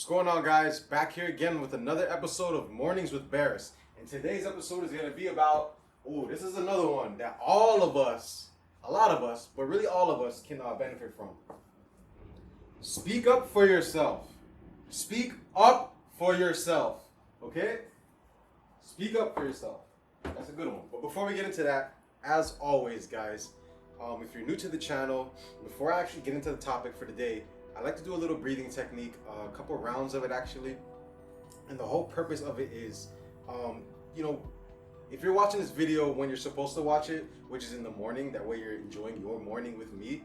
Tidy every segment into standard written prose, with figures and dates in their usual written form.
What's going on, guys? Back here again with another episode of Mornings with Baris. And today's episode is going to be about, this is another one that all of us, a lot of us, but really all of us can benefit from. Speak up for yourself. Speak up for yourself, okay? Speak up for yourself. That's a good one. But before we get into that, as always, guys, if you're new to the channel, before I actually get into the topic for today, I like to do a little breathing technique, a couple rounds of it actually. And the whole purpose of it is, if you're watching this video when you're supposed to watch it, which is in the morning, that way you're enjoying your morning with me.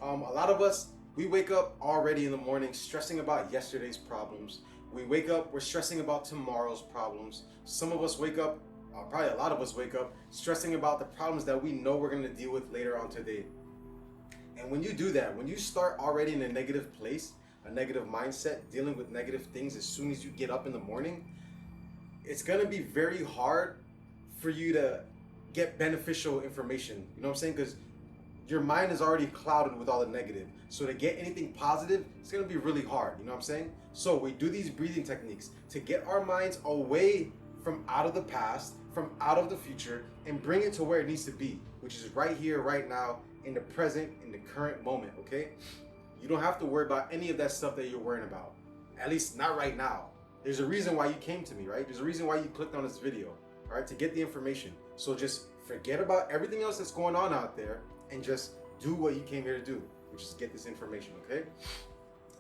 A lot of us, we wake up already in the morning stressing about yesterday's problems. We wake up, we're stressing about tomorrow's problems. Some of us wake up, probably a lot of us wake up stressing about the problems that we know we're going to deal with later on today. And when you do that, when you start already in a negative place, a negative mindset, dealing with negative things as soon as you get up in the morning, it's going to be very hard for you to get beneficial information. You know what I'm saying? Because your mind is already clouded with all the negative. So to get anything positive, it's going to be really hard. You know what I'm saying? So we do these breathing techniques to get our minds away from out of the past, from out of the future, and bring it to where it needs to be, which is right here, right now, in the present, in the current moment, okay? You don't have to worry about any of that stuff that you're worrying about. At least not right now. There's a reason why you came to me, right? There's a reason why you clicked on this video, all right? To get the information. So just forget about everything else that's going on out there and just do what you came here to do, which is get this information, okay?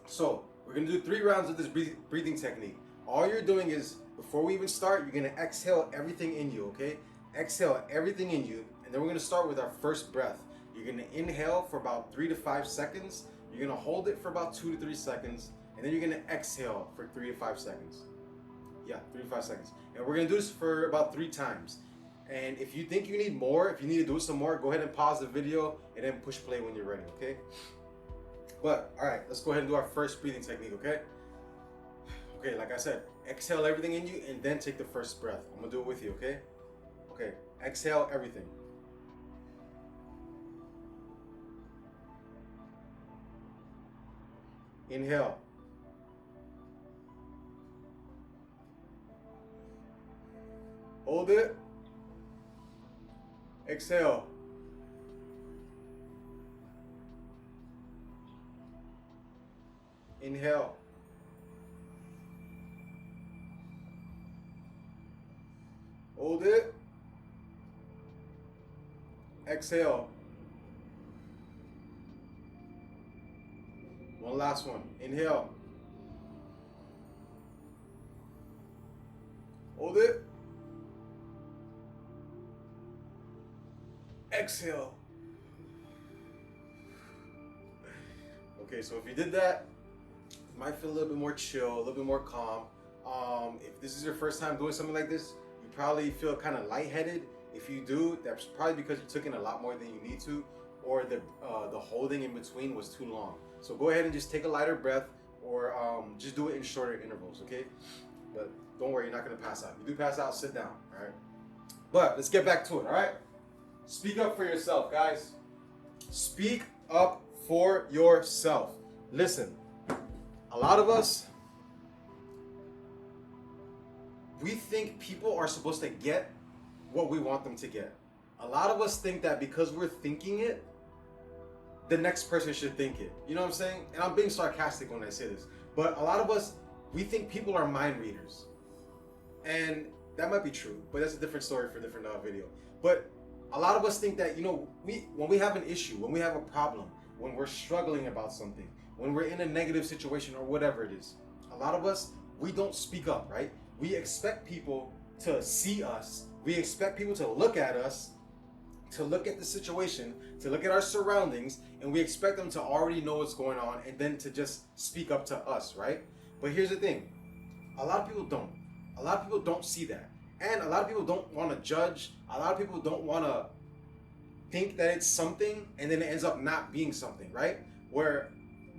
So we're gonna do 3 rounds of this breathing technique. All you're doing is, before we even start, you're gonna exhale everything in you, okay? Exhale everything in you, and then we're gonna start with our first breath. You're gonna inhale for about 3 to 5 seconds. You're gonna hold it for about 2 to 3 seconds, and then you're gonna exhale for 3 to 5 seconds. Yeah, 3 to 5 seconds. And we're gonna do this for about 3 times. And if you think you need more, if you need to do some more, go ahead and pause the video and then push play when you're ready, okay? But, all right, let's go ahead and do our first breathing technique, okay? Okay, like I said, exhale everything in you and then take the first breath. I'm gonna do it with you, okay? Okay, exhale everything. Inhale. Hold it. Exhale. Inhale. Hold it. Exhale. One last one. Inhale. Hold it. Exhale. Okay, so if you did that, you might feel a little bit more chill, a little bit more calm. If this is your first time doing something like this, you probably feel kind of lightheaded. If you do, that's probably because you took in a lot more than you need to, or the holding in between was too long. So go ahead and just take a lighter breath, or just do it in shorter intervals, okay? But don't worry, you're not gonna pass out. If you do pass out, sit down, all right? But let's get back to it, all right? Speak up for yourself, guys. Speak up for yourself. Listen, a lot of us, we think people are supposed to get what we want them to get. A lot of us think that because we're thinking it, the next person should think it. You know what I'm saying? And I'm being sarcastic when I say this. But a lot of us, we think people are mind readers. And that might be true, but that's a different story for a different video. But a lot of us think that, when we have an issue, when we have a problem, when we're struggling about something, when we're in a negative situation or whatever it is, a lot of us, we don't speak up, right? We expect people to see us. We expect people to look at us, to look at the situation, to look at our surroundings, and we expect them to already know what's going on and then to just speak up to us, right? But here's the thing. A lot of people don't. A lot of people don't see that. And a lot of people don't want to judge. A lot of people don't want to think that it's something and then it ends up not being something, right?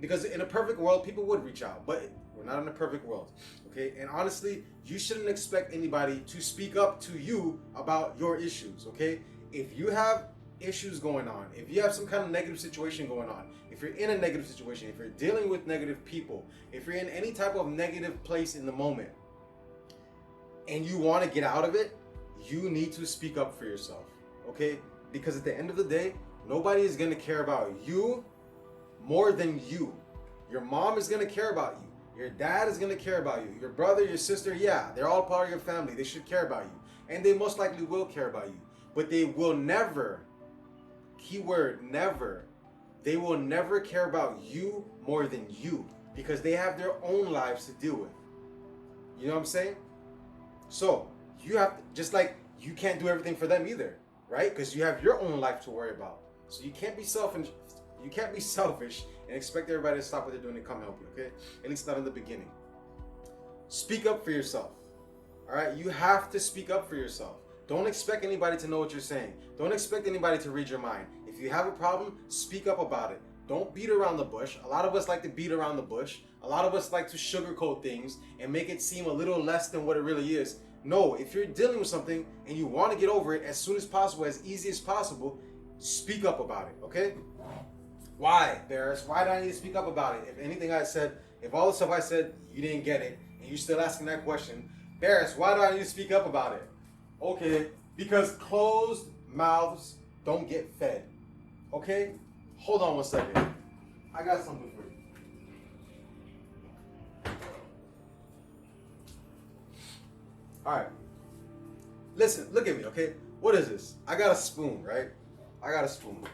Because in a perfect world, people would reach out, but we're not in a perfect world, okay? And honestly, you shouldn't expect anybody to speak up to you about your issues, okay? If you have issues going on, if you have some kind of negative situation going on, if if you're in a negative situation, if you're dealing with negative people, if you're in any type of negative place in the moment, and you want to get out of it, you need to speak up for yourself, okay? Because at the end of the day, nobody is going to care about you more than you. Your mom is going to care about you. Your dad is going to care about you. Your brother, your sister, yeah, they're all part of your family. They should care about you. And they most likely will care about you. But they will never, keyword never, they will never care about you more than you. Because they have their own lives to deal with. You know what I'm saying? So, you have to, just like you can't do everything for them either, right? Because you have your own life to worry about. So you can't be selfish. You can't be selfish and expect everybody to stop what they're doing and come help you, okay? At least not in the beginning. Speak up for yourself. All right? You have to speak up for yourself. Don't expect anybody to know what you're saying. Don't expect anybody to read your mind. If you have a problem, speak up about it. Don't beat around the bush. A lot of us like to beat around the bush. A lot of us like to sugarcoat things and make it seem a little less than what it really is. No, if you're dealing with something and you want to get over it as soon as possible, as easy as possible, speak up about it, okay? Why, Baris? Why do I need to speak up about it? If anything I said, if all the stuff I said, you didn't get it, and you're still asking that question, Baris, why do I need to speak up about it? Okay, because closed mouths don't get fed, okay? Hold on one second. I got something for you. All right. Listen, look at me, okay? What is this? I got a spoon, right? I got a spoon.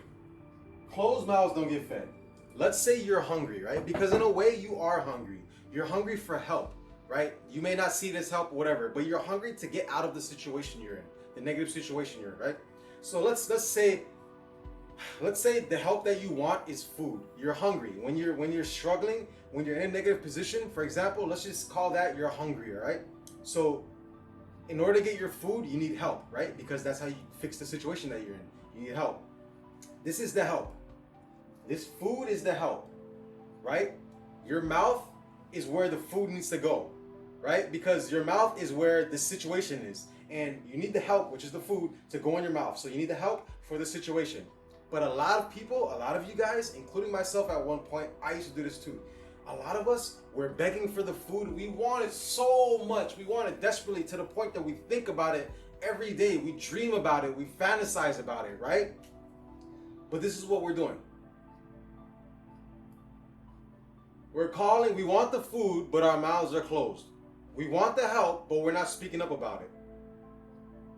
Closed mouths don't get fed. Let's say you're hungry, right? Because in a way you are hungry. You're hungry for help, right? You may not see it as help, whatever, but you're hungry to get out of the situation you're in, the negative situation you're in, right? So let's say the help that you want is food. You're hungry. When you're struggling, when you're in a negative position, for example, let's just call that you're hungry, all right? So in order to get your food, you need help, right? Because that's how you fix the situation that you're in. You need help. This is the help. This food is the help, right? Your mouth is where the food needs to go, right? Because your mouth is where the situation is. And you need the help, which is the food, to go in your mouth. So you need the help for the situation. But a lot of people, a lot of you guys, including myself at one point, I used to do this too. A lot of us, we're begging for the food. We want it so much. We want it desperately to the point that we think about it every day. We dream about it. We fantasize about it, right? But this is what we're doing. We're calling, we want the food, but our mouths are closed. We want the help, but we're not speaking up about it.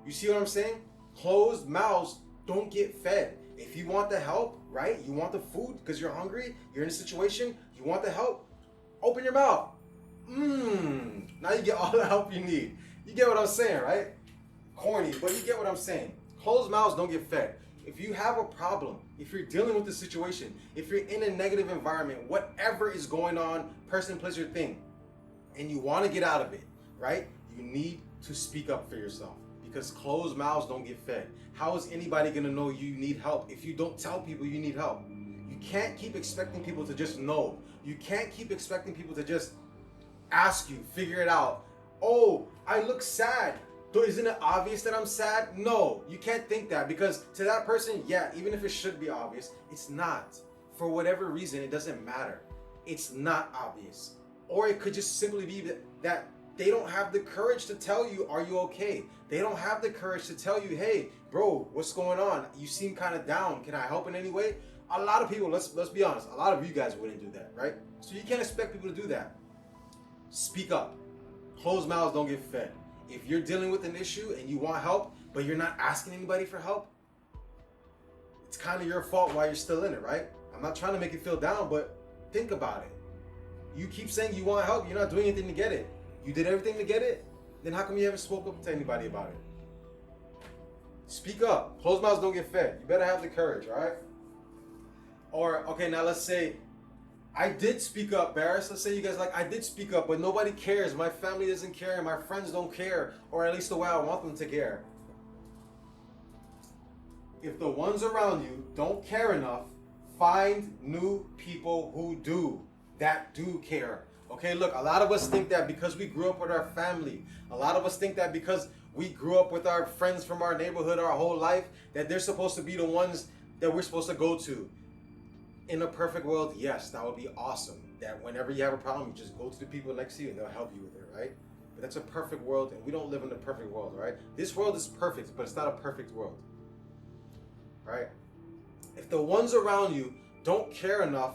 You see what I'm saying? Closed mouths don't get fed. If you want the help, right? You want the food because you're hungry, you're in a situation, you want the help, open your mouth. Now you get all the help you need. You get what I'm saying, right? Corny, but you get what I'm saying. Closed mouths don't get fed. If you have a problem, if you're dealing with the situation, if you're in a negative environment, whatever is going on, person, place, or thing, and you want to get out of it, right? You need to speak up for yourself because closed mouths don't get fed. How is anybody going to know you need help if you don't tell people you need help? You can't keep expecting people to just know. You can't keep expecting people to just ask you, figure it out. Oh, I look sad. Isn't it obvious that I'm sad? No, you can't think that because to that person, yeah, even if it should be obvious, it's not. For whatever reason, it doesn't matter. It's not obvious. Or it could just simply be that they don't have the courage to tell you, are you okay? They don't have the courage to tell you, hey, bro, what's going on? You seem kind of down. Can I help in any way? A lot of people, let's be honest, a lot of you guys wouldn't do that, right? So you can't expect people to do that. Speak up. Closed mouths don't get fed. If you're dealing with an issue and you want help, but you're not asking anybody for help, it's kind of your fault while you're still in it, right? I'm not trying to make you feel down, but think about it. You keep saying you want help, you're not doing anything to get it. You did everything to get it, then how come you haven't spoken up to anybody about it? Speak up. Closed mouths don't get fed. You better have the courage, all right? Or, okay, now let's say I did speak up, Baris. Let's say you guys I did speak up, but nobody cares. My family doesn't care. My friends don't care. Or at least the way I want them to care. If the ones around you don't care enough, find new people who do, that do care. Okay, look, a lot of us think that because we grew up with our family, a lot of us think that because we grew up with our friends from our neighborhood our whole life, that they're supposed to be the ones that we're supposed to go to. In a perfect world, yes, that would be awesome. That whenever you have a problem, you just go to the people next to you and they'll help you with it, right? But that's a perfect world, and we don't live in a perfect world, right? This world is perfect, but it's not a perfect world, right? If the ones around you don't care enough,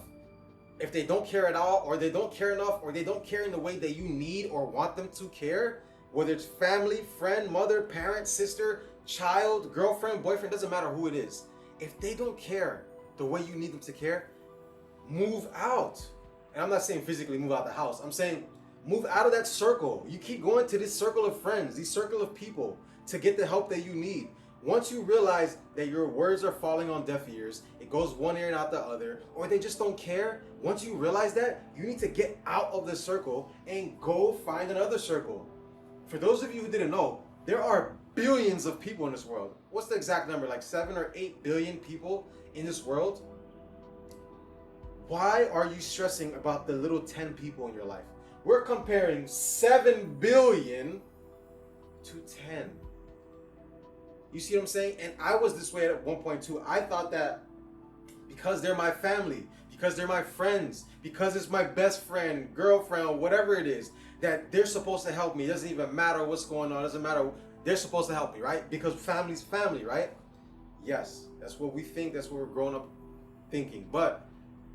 if they don't care at all, or they don't care enough, or they don't care in the way that you need or want them to care, whether it's family, friend, mother, parent, sister, child, girlfriend, boyfriend, doesn't matter who it is. If they don't care the way you need them to care, move out. And I'm not saying physically move out the house. I'm saying move out of that circle. You keep going to this circle of friends, this circle of people to get the help that you need. Once you realize that your words are falling on deaf ears, it goes one ear and out the other, or they just don't care, once you realize that, you need to get out of the circle and go find another circle. For those of you who didn't know, there are billions of people in this world. What's the exact number? Like 7 or 8 billion people in this world? Why are you stressing about the little 10 people in your life? We're comparing 7 billion to 10. You see what I'm saying? And I was this way at one point too. I thought that because they're my family, because they're my friends, because it's my best friend, girlfriend, or whatever it is, that they're supposed to help me. It doesn't even matter what's going on. It doesn't matter. They're supposed to help me, right? Because family's family, right? Yes, that's what we think. That's what we're growing up thinking. But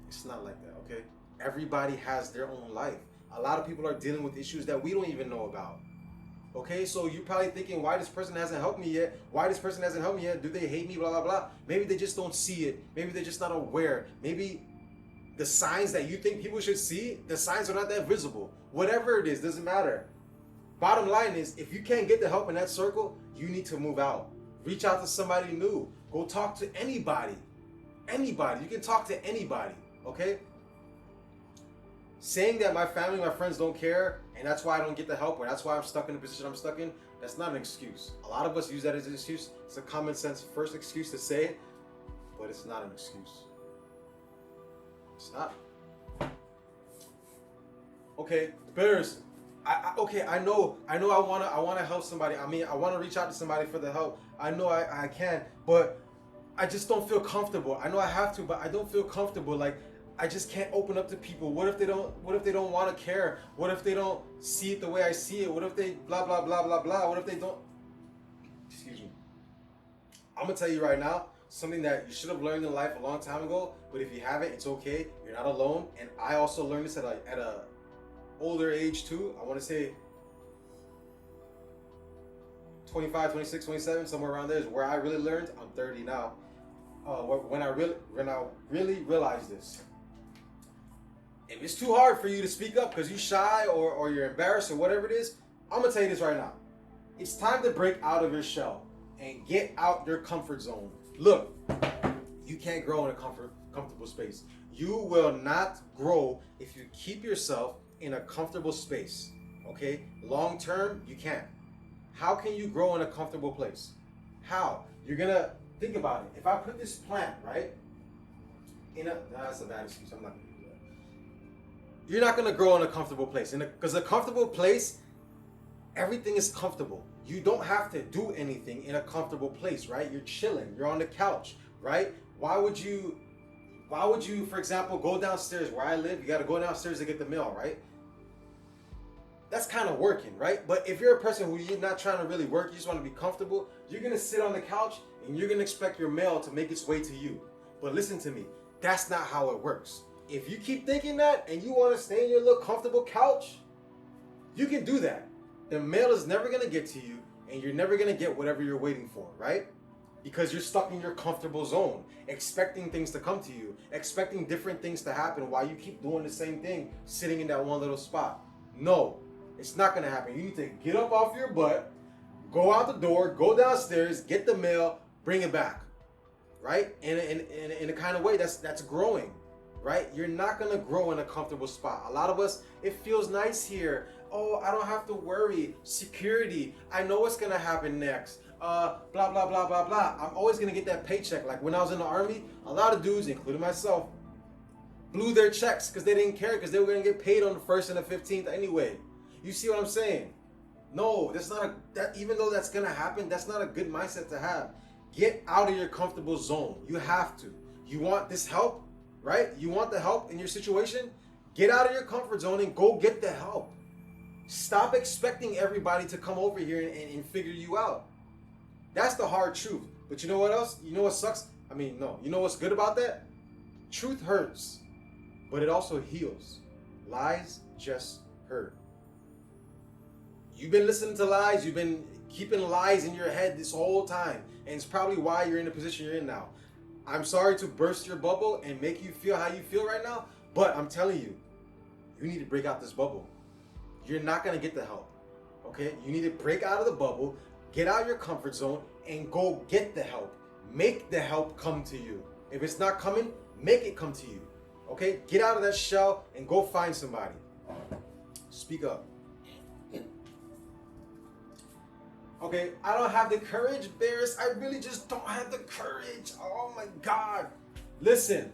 it's not like that, okay? Everybody has their own life. A lot of people are dealing with issues that we don't even know about. Okay, so you're probably thinking, why this person hasn't helped me yet? Why this person hasn't helped me yet? Do they hate me? Blah, blah, blah. Maybe they just don't see it. Maybe they're just not aware. Maybe the signs that you think people should see, the signs are not that visible. Whatever it is, doesn't matter. Bottom line is, if you can't get the help in that circle, you need to move out. Reach out to somebody new. Go talk to anybody. Anybody. You can talk to anybody, okay? Saying that my family, my friends don't care, and that's why I don't get the help, or that's why I'm stuck in the position I'm stuck in, that's not an excuse. A lot of us use that as an excuse. It's a common sense first excuse to say it, but it's not an excuse. It's not. Okay, Baris, I know I wanna help somebody. I mean, I wanna reach out to somebody for the help. I know I can, but I just don't feel comfortable. I know I have to, but I don't feel comfortable. Like, I just can't open up to people. What if they don't want to care? What if they don't see it the way I see it? What if they blah blah blah blah blah? What if they don't? Excuse me. I'm gonna tell you right now something that you should have learned in life a long time ago. But if you haven't, it's okay. You're not alone. And I also learned this at a older age too. I want to say 25, 26, 27, somewhere around there is where I really learned. I'm 30 now. When I really realized this. If it's too hard for you to speak up because you're shy or you're embarrassed or whatever it is, I'm going to tell you this right now. It's time to break out of your shell and get out your comfort zone. Look, you can't grow in a comfortable space. You will not grow if you keep yourself in a comfortable space, okay? Long term, you can't. How can you grow in a comfortable place? How? You're going to think about it. If I put this plant, right, that's a bad excuse. I'm not going to do that. You're not going to grow in a comfortable place. Because a comfortable place, everything is comfortable. You don't have to do anything in a comfortable place, right? You're chilling. You're on the couch, right? Why would you, for example, go downstairs where I live? You got to go downstairs to get the mail, right? That's kind of working, right? But if you're a person who you're not trying to really work, you just want to be comfortable, you're going to sit on the couch and you're going to expect your mail to make its way to you. But listen to me. That's not how it works. If you keep thinking that and you want to stay in your little comfortable couch, you can do that. The mail is never going to get to you and you're never going to get whatever you're waiting for, right? Because you're stuck in your comfortable zone, expecting things to come to you, expecting different things to happen while you keep doing the same thing, sitting in that one little spot. No, it's not going to happen. You need to get up off your butt, go out the door, go downstairs, get the mail, bring it back, right? In a kind of way that's growing, right? You're not going to grow in a comfortable spot. A lot of us, it feels nice here. Oh, I don't have to worry. Security. I know what's going to happen next. Blah, blah, blah, blah, blah. I'm always going to get that paycheck. Like when I was in the army, a lot of dudes, including myself, blew their checks because they didn't care because they were going to get paid on the 1st and the 15th anyway. You see what I'm saying? No, that's not even though that's going to happen, that's not a good mindset to have. Get out of your comfortable zone. You have to. You want this help, right? You want the help in your situation? Get out of your comfort zone and go get the help. Stop expecting everybody to come over here and figure you out. That's the hard truth. But you know what else? You know what sucks? No. You know what's good about that? Truth hurts, but it also heals. Lies just hurt. You've been listening to lies. You've been keeping lies in your head this whole time. And it's probably why you're in the position you're in now. I'm sorry to burst your bubble and make you feel how you feel right now, but I'm telling you, you need to break out this bubble. You're not going to get the help, okay? You need to break out of the bubble, get out of your comfort zone, and go get the help. Make the help come to you. If it's not coming, make it come to you, okay? Get out of that shell and go find somebody. Speak up. Okay, I don't have the courage, Baris. I really just don't have the courage. Oh my God. Listen,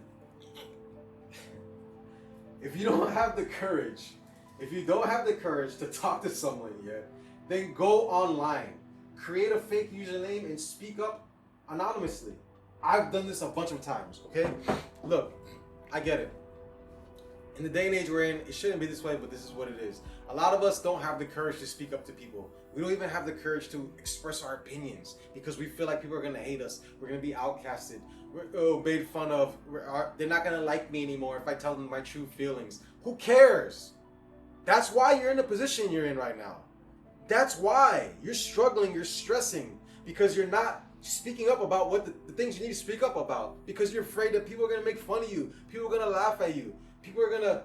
if you don't have the courage, to talk to someone yet, then go online, create a fake username and speak up anonymously. I've done this a bunch of times, okay? Look, I get it. In the day and age we're in, it shouldn't be this way, but this is what it is. A lot of us don't have the courage to speak up to people. We don't even have the courage to express our opinions because we feel like people are going to hate us. We're going to be outcasted. We're made fun of. They're not going to like me anymore if I tell them my true feelings. Who cares? That's why you're in the position you're in right now. That's why you're struggling, you're stressing, because you're not speaking up about what the things you need to speak up about, because you're afraid that people are going to make fun of you. People are going to laugh at you. People are going to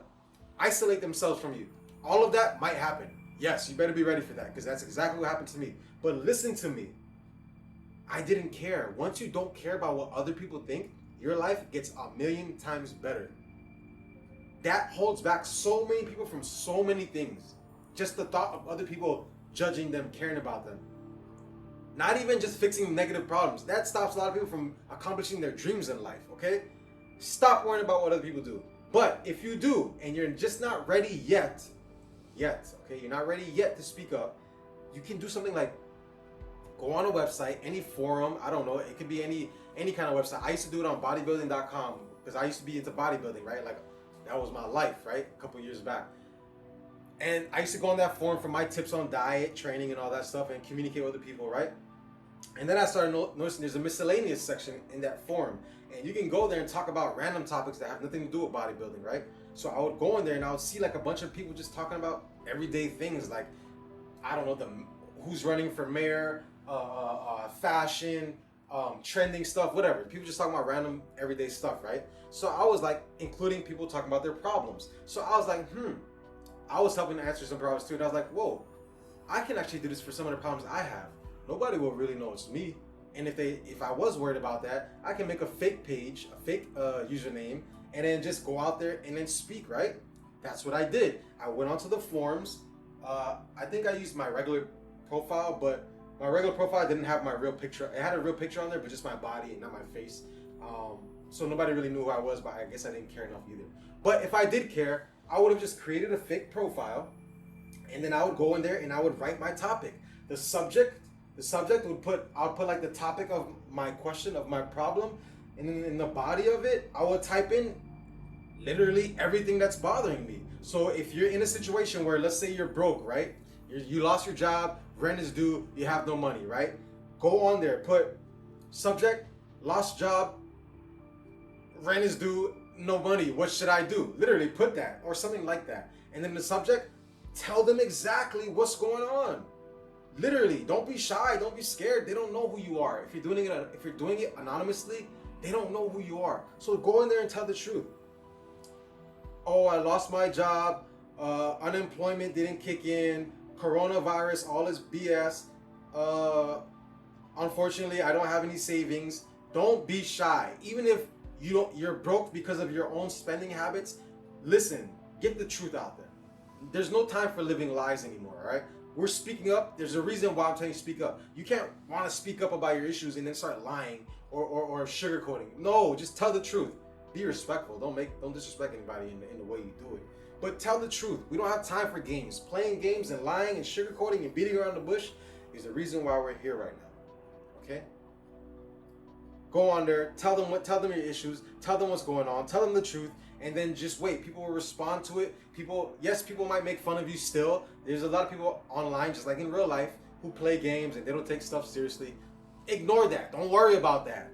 isolate themselves from you. All of that might happen. Yes, you better be ready for that, because that's exactly what happened to me. But listen to me. I didn't care. Once you don't care about what other people think, your life gets a million times better. That holds back so many people from so many things. Just the thought of other people judging them, caring about them. Not even just fixing negative problems. That stops a lot of people from accomplishing their dreams in life, okay? Stop worrying about what other people do. But if you do, and you're just not ready yet, okay, you're not ready yet to speak up, you can do something like go on a website, any forum, I don't know, it could be any kind of website. I used to do it on bodybuilding.com because I used to be into bodybuilding, right? Like, that was my life, right? A couple years back. And I used to go on that forum for my tips on diet, training, and all that stuff, and communicate with other people, right? And then I started noticing there's a miscellaneous section in that forum. And you can go there and talk about random topics that have nothing to do with bodybuilding, right? So I would go in there and I would see like a bunch of people just talking about everyday things, like, I don't know, who's running for mayor, fashion, trending stuff, whatever. People just talking about random everyday stuff, right? So I was like including people talking about their problems. So I was like, I was helping to answer some problems too. And I was like, whoa, I can actually do this for some of the problems I have. Nobody will really know it's me. And if I was worried about that, I can make a fake page, a fake username, and then just go out there and then speak, right? That's what I did. I went onto the forums. I think I used my regular profile, but my regular profile didn't have my real picture. It had a real picture on there, but just my body and not my face. So nobody really knew who I was, but I guess I didn't care enough either. But if I did care, I would have just created a fake profile, and then I would go in there and I would write my topic. The subject I'll put like the topic of my question, of my problem, and then in the body of it, I would type in literally everything that's bothering me. So if you're in a situation where, let's say you're broke, right? You lost your job, rent is due, you have no money, right? Go on there, put subject, lost job, rent is due, no money, what should I do? Literally put that, or something like that. And then the subject, tell them exactly what's going on. Literally, don't be shy, don't be scared. They don't know who you are. If you're doing it anonymously, they don't know who you are. So go in there and tell the truth. Oh, I lost my job, unemployment didn't kick in, coronavirus, all this BS. Unfortunately, I don't have any savings. Don't be shy. Even if you're broke because of your own spending habits, listen, get the truth out there. There's no time for living lies anymore, all right? We're speaking up. There's a reason why I'm telling you to speak up. You can't want to speak up about your issues and then start lying or sugarcoating. No, just tell the truth. Be respectful. Don't disrespect anybody in the way you do it. But tell the truth. We don't have time for games. Playing games and lying and sugarcoating and beating around the bush is the reason why we're here right now. Okay? Go on there, tell them your issues, tell them what's going on, tell them the truth, and then just wait. People will respond to it. People might make fun of you still. There's a lot of people online, just like in real life, who play games and they don't take stuff seriously. Ignore that. Don't worry about that.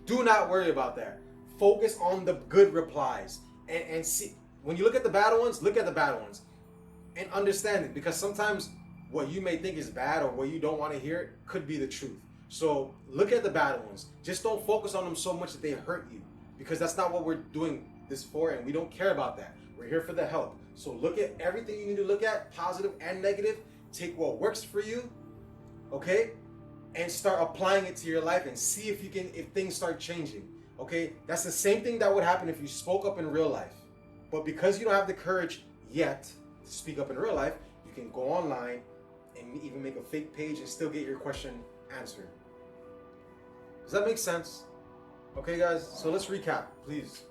Do not worry about that. Focus on the good replies and see. When you look at the bad ones, look at the bad ones and understand it, because sometimes what you may think is bad or what you don't want to hear could be the truth. So look at the bad ones. Just don't focus on them so much that they hurt you, because that's not what we're doing this for, and we don't care about that. We're here for the help. So look at everything you need to look at, positive and negative. Take what works for you, okay? And start applying it to your life and see if things start changing, okay? That's the same thing that would happen if you spoke up in real life. But because you don't have the courage yet to speak up in real life, you can go online and even make a fake page and still get your question answered. Does that make sense? Okay, guys, so let's recap, please.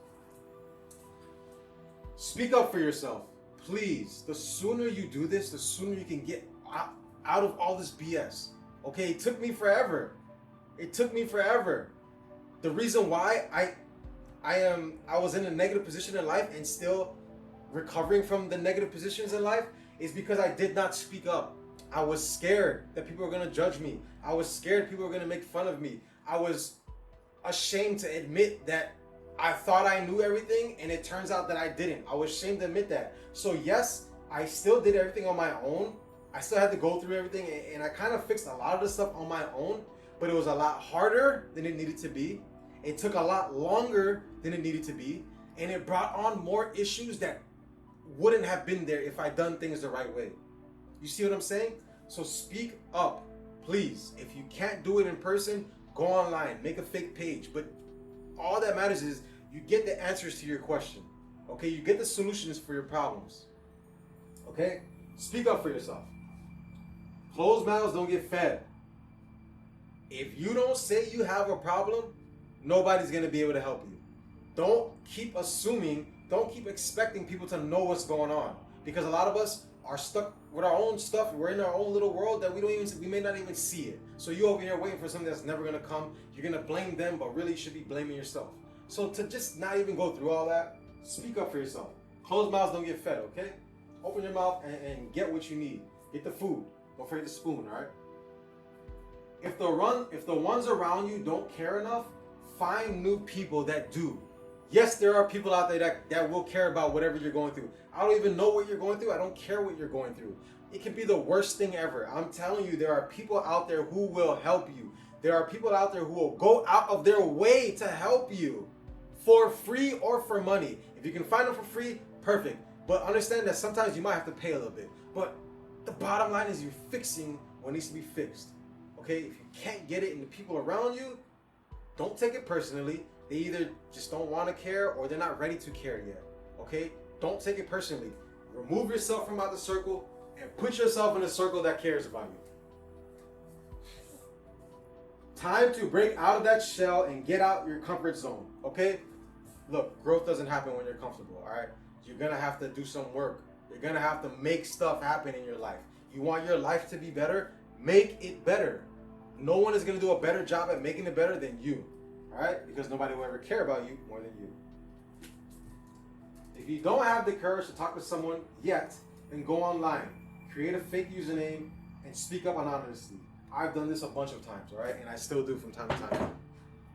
Speak up for yourself, please. The sooner you do this, the sooner you can get out of all this BS. Okay, it took me forever. The reason why I was in a negative position in life and still recovering from the negative positions in life is because I did not speak up. I was scared that people were going to judge me. I was scared people were going to make fun of me. I was ashamed to admit that I thought I knew everything and it turns out that I didn't. I was ashamed to admit that. So yes, I still did everything on my own. I still had to go through everything, and I kind of fixed a lot of the stuff on my own, but it was a lot harder than it needed to be. It took a lot longer than it needed to be, and it brought on more issues that wouldn't have been there if I'd done things the right way. You see what I'm saying? So speak up, please. If you can't do it in person, go online, make a fake page. But all that matters is you get the answers to your question. Okay? You get the solutions for your problems. Okay? Speak up for yourself. Closed mouths don't get fed. If you don't say you have a problem, nobody's going to be able to help you. Don't keep assuming, don't keep expecting people to know what's going on. Because a lot of us are stuck with our own stuff. We're in our own little world that we may not even see it. So you over here waiting for something that's never going to come. You're going to blame them, but really you should be blaming yourself. So to just not even go through all that, speak up for yourself. Closed mouths don't get fed, okay? Open your mouth and get what you need. Get the food. Don't forget the spoon, all right? If the ones around you don't care enough, find new people that do. Yes, there are people out there that will care about whatever you're going through. I don't even know what you're going through. I don't care what you're going through. It could be the worst thing ever. I'm telling you, there are people out there who will help you. There are people out there who will go out of their way to help you for free or for money. If you can find them for free, perfect. But understand that sometimes you might have to pay a little bit. But the bottom line is you're fixing what needs to be fixed. Okay? If you can't get it in the people around you, don't take it personally. They either just don't want to care or they're not ready to care yet. Okay? Don't take it personally. Remove yourself from out the circle and put yourself in a circle that cares about you. Time to break out of that shell and get out your comfort zone. Okay? Look, growth doesn't happen when you're comfortable. All right? You're going to have to do some work. You're going to have to make stuff happen in your life. You want your life to be better? Make it better. No one is going to do a better job at making it better than you. All right? Because nobody will ever care about you more than you. If you don't have the courage to talk to someone yet, then go online. Create a fake username and speak up anonymously. I've done this a bunch of times, all right? And I still do from time to time.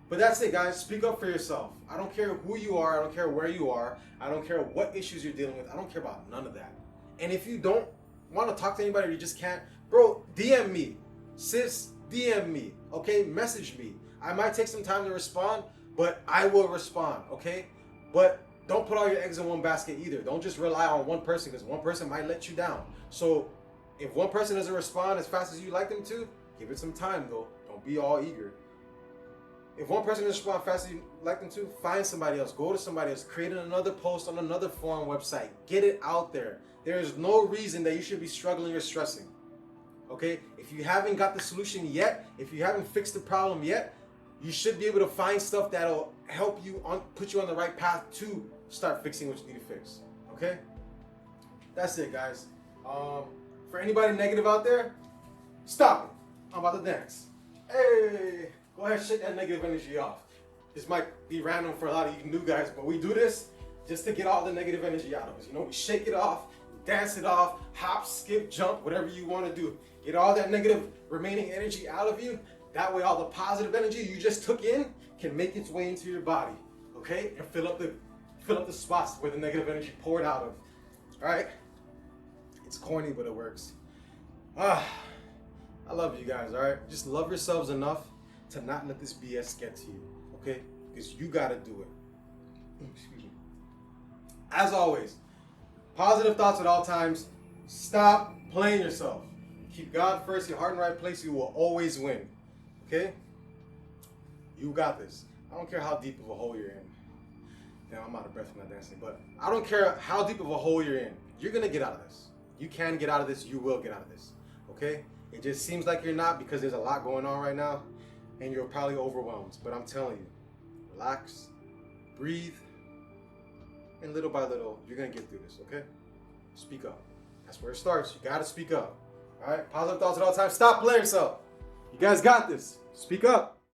But that's it, guys. Speak up for yourself. I don't care who you are. I don't care where you are. I don't care what issues you're dealing with. I don't care about none of that. And if you don't want to talk to anybody or you just can't, bro, DM me. Sis, DM me. Okay? Message me. I might take some time to respond, but I will respond, okay? But don't put all your eggs in one basket either. Don't just rely on one person because one person might let you down. So if one person doesn't respond as fast as you like them to, give it some time though. Don't be all eager. If one person doesn't respond fast as you like them to, find somebody else. Go to somebody else. Create another post on another forum website. Get it out there. There is no reason that you should be struggling or stressing. Okay? If you haven't got the solution yet, if you haven't fixed the problem yet, you should be able to find stuff that'll help you put you on the right path to start fixing what you need to fix. Okay? That's it, guys. For anybody negative out there, stop it. I'm about to dance. Hey, go ahead, shake that negative energy off. This might be random for a lot of you new guys, but we do this just to get all the negative energy out of us. You know, we shake it off, dance it off, hop, skip, jump, whatever you want to do. Get all that negative remaining energy out of you. That way all the positive energy you just took in can make its way into your body, okay? And fill up the spots where the negative energy poured out of. All right? It's corny, but it works. I love you guys, all right? Just love yourselves enough to not let this BS get to you, okay? Because you got to do it. Excuse me. As always, positive thoughts at all times. Stop playing yourself. Keep God first, your heart in the right place. You will always win. Okay? You got this. I don't care how deep of a hole you're in. Damn, I'm out of breath from that dancing. But I don't care how deep of a hole you're in. You're going to get out of this. You can get out of this. You will get out of this. Okay? It just seems like you're not because there's a lot going on right now. And you're probably overwhelmed. But I'm telling you, relax, breathe, and little by little, you're going to get through this, okay? Speak up. That's where it starts. You got to speak up. All right? Positive thoughts at all times. Stop playing yourself. You guys got this. Speak up.